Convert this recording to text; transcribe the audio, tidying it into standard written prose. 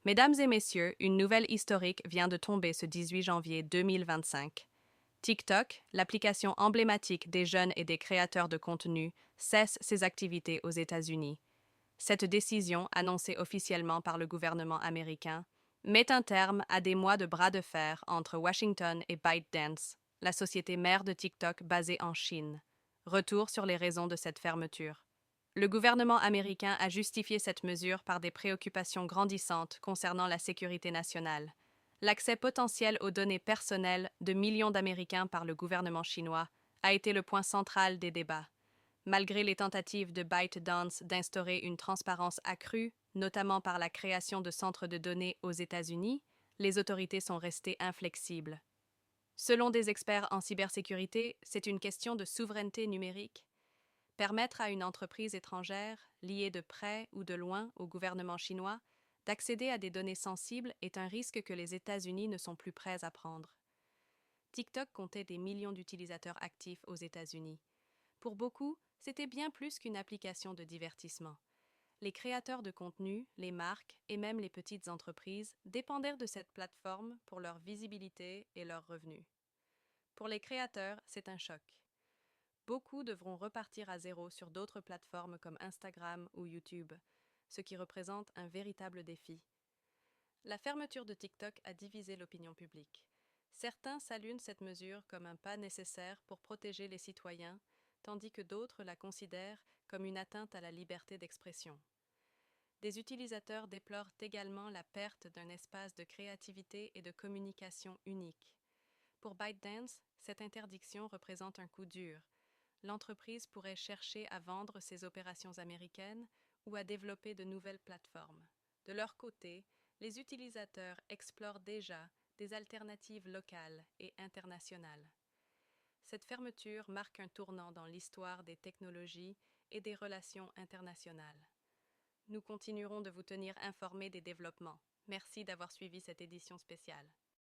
Mesdames et messieurs, une nouvelle historique vient de tomber ce 18 janvier 2025. TikTok, l'application emblématique des jeunes et des créateurs de contenu, cesse ses activités aux États-Unis. Cette décision, annoncée officiellement par le gouvernement américain, met un terme à des mois de bras de fer entre Washington et ByteDance, la société mère de TikTok basée en Chine. Retour sur les raisons de cette fermeture. Le gouvernement américain a justifié cette mesure par des préoccupations grandissantes concernant la sécurité nationale. L'accès potentiel aux données personnelles de millions d'Américains par le gouvernement chinois a été le point central des débats. Malgré les tentatives de ByteDance d'instaurer une transparence accrue, notamment par la création de centres de données aux États-Unis, les autorités sont restées inflexibles. Selon des experts en cybersécurité, c'est une question de souveraineté numérique. Permettre à une entreprise étrangère, liée de près ou de loin au gouvernement chinois, d'accéder à des données sensibles est un risque que les États-Unis ne sont plus prêts à prendre. TikTok comptait des millions d'utilisateurs actifs aux États-Unis. Pour beaucoup, c'était bien plus qu'une application de divertissement. Les créateurs de contenu, les marques et même les petites entreprises dépendaient de cette plateforme pour leur visibilité et leurs revenus. Pour les créateurs, c'est un choc. Beaucoup devront repartir à zéro sur d'autres plateformes comme Instagram ou YouTube, ce qui représente un véritable défi. La fermeture de TikTok a divisé l'opinion publique. Certains saluent cette mesure comme un pas nécessaire pour protéger les citoyens, tandis que d'autres la considèrent comme une atteinte à la liberté d'expression. Des utilisateurs déplorent également la perte d'un espace de créativité et de communication unique. Pour ByteDance, cette interdiction représente un coup dur. L'entreprise pourrait chercher à vendre ses opérations américaines ou à développer de nouvelles plateformes. De leur côté, les utilisateurs explorent déjà des alternatives locales et internationales. Cette fermeture marque un tournant dans l'histoire des technologies et des relations internationales. Nous continuerons de vous tenir informés des développements. Merci d'avoir suivi cette édition spéciale.